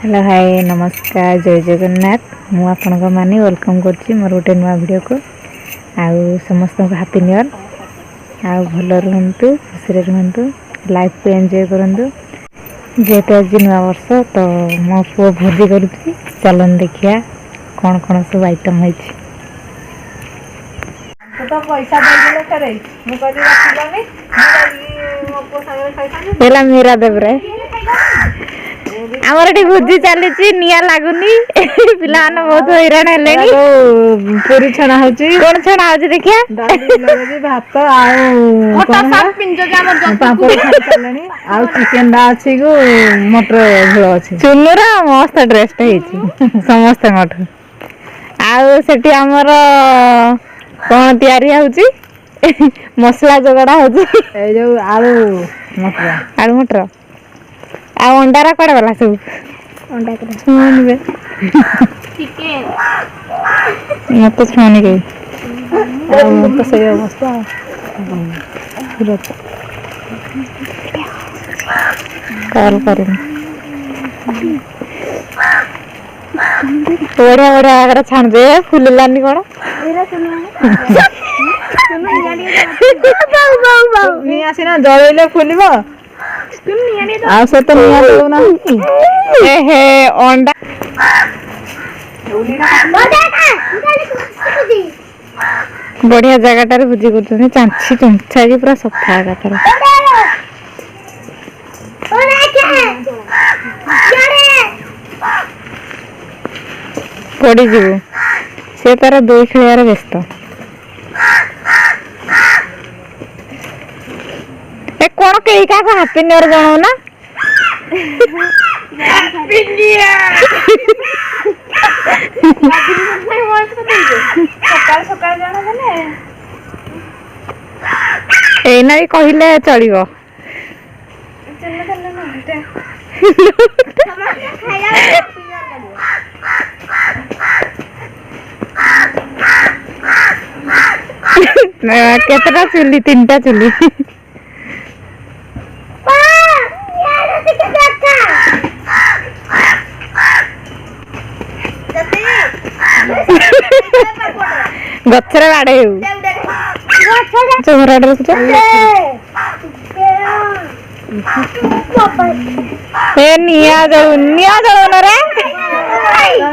Hello hi नमस्कार जय जगन्नाथ मु आपन को मानी वेलकम करछि मोर गोटे नुआ वीडियो को आउ समस्त को हैप्पी न्यू ईयर आउ भल रहंतु खुशी रहंतु लाइफ को एंजॉय करंतु जेते आज नुआ वर्ष तो मो पु भोजी करूछि चलन देखिया कौन कौन सब आइटम होइछि तो पैसा देले करे मु कहि रखिलानी मो पो संगे खाइसानी पहला मेरा देबरे आमर एठी भोजी चली निया लागुनी पिलान बहुत हैरान हेलेनी पूरी छना होची कौन छना होची देखिया डाली लगेजी भात आउ कोन सब पिंजो जे हमर जंतु पापड़ खाइ चलनी आउ चिकन डा अछि गो मटर झोल अछि चुनुरा मस्त ड्रेस टा हेची समस्त मठ आउ सेठी हमर कोन तयारी होची मसला जगड़ा होची ए जो आलू मटर आ अंडारा कड़े वाला सब अंडा के छुन बे चिकन मत छुन के तो सही अवस्था कॉल करें बढ़िया बढ़िया अगर छान दे फुल लानी कोन नि आसीना जळैले फुलिबो आ से तो निया दो ना ए हे अंडा बढ़िया जगह भोजी कर चांची चुंचा की पूरा सफा कर पड़ी जीव से तार दो खेलियार व्यस्त ए कौन कई का हैप्पी न्यू ईयर जणाव ना हैप्पी न्यू ईयर सकाळ सकाळ जाना देले एना भी कहिले चलिबो चलना चलना ना बेटा खाया केतरा चुली तीनटा चुली गछरे बाड़े चोरा रखुछ ए निया जळू न रे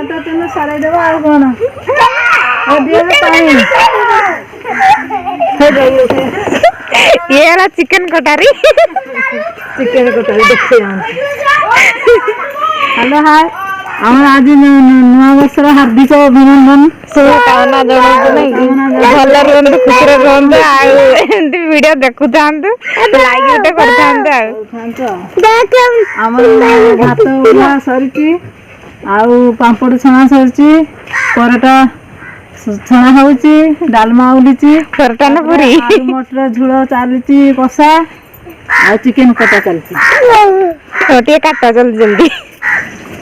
तो तुम सारे देबो आ कोन ओ दिया पानी हे गई ये वाला चिकन कटारी देखते हेलो हाय हम आज नुआ वर्षर हार्दिक अभिनंदन शुभकामना जणाउछु भल रहंतु खुशी रहंतु आ एंती वीडियो देखु थांतु लाइक उठे कर थांतु हमर भात उला सरिची आउ पांपड़ छना सरिची परोटा छना होची डालमा उलीची परोटा न पूरी आलू मटर झुळ चालीची कसा आ चिकन कटा चालीची छोटी काटा जल्दी जल्दी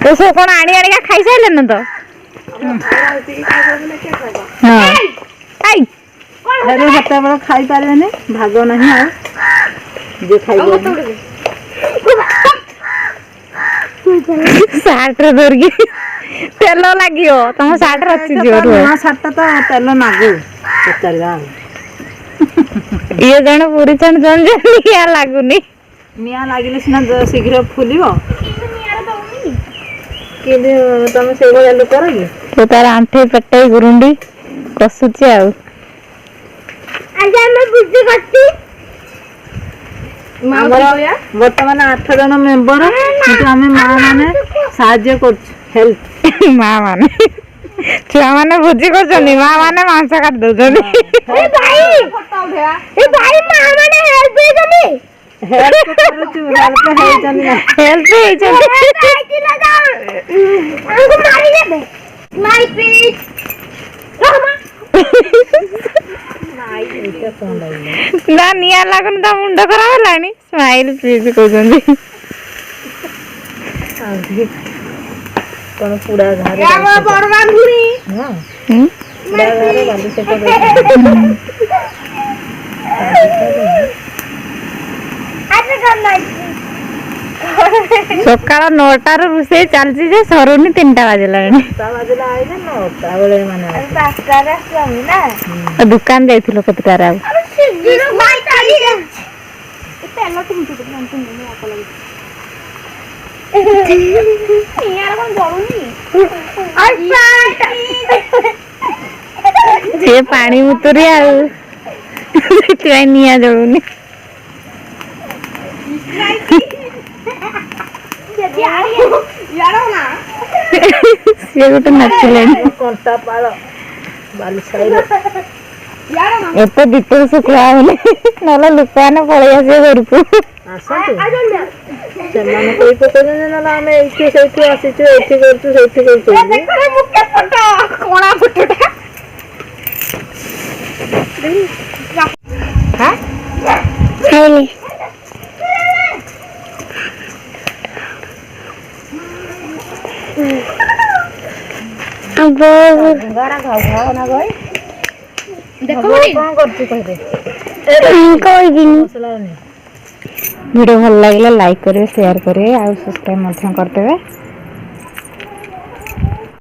तो सो कोन आनी आनी का खाई साइले न तो हां आई अरे हत्ता बड़ खाई पारेनी भाग नहीं आ जे खाइबो साठ रे धरगी तेल लागियो तुम साठ रची जोर ना साठटा तो तेल नागु पचारगा ये जण पूरी चण जण निया लागुनी निया लागिले सिना शीघ्र फुलिबो केदे तमे से गया लोक करगी तो तार आंठे पेटे गुरुंडी कसुची आ आज हम बुद्धि करती वर्तमान 8 जन मेंबर किंतु आमे मां माने साहाय्य कर हेल्प मां माने छुआ माने भोजी करछनी मां माने मांस काट दउछनी ए भाई मां माने हेल्प दे जनी हेल्प करूछु हेल्प हे जनी हेल्प हे जनी हमको मारी दे माई प्लीज ना निया लागन ता मुंड खरा हलानी स्माइल प्लीज कहजनी कोन पूरा घारे या बड़वान घुरी हां पूरा घारे बालू से आज कर लाई ସକାଳ 9ଟାରୁ ରୋଷେଇ ଚାଲିଛି ଯେ ସରୁନି 3ଟା ବାଜିଲାଣି। ଦୋକାନ ଯାଇଥିଲ କେତେଟାରେ ଆଉ? ସେ ପାଣି ମୁତୁରି ଆଉ ସେଥିପାଇଁ ନିଆଁ ଜଳୁନି। ସିଏ ଗୋଟେ ନାଚିଲେଣି। ଏତେ ଦୀପ ଶୁଖୁଆ ହଉନି ନହେଲେ ଲୋକମାନେ ପଳେଇ ଆସିବେ ଘରକୁ। ସେମାନେ କହି ପକଉଛନ୍ତି ନହେଲେ ଆମେ ଏଇଠି ସେଇଠି ଆସିଛୁ ଏଇଠି କରୁଛୁ ସେଇଠି କରୁଛୁ। ଭିडिଓ ଭଲ ଲାଗିଲେ ଲାଇକ୍ କରିବେ, ସେୟାର କରିବେ ଆଉ ସବସ୍କ୍ରାଇବ୍ ମଧ୍ୟ କରିଦେବେ।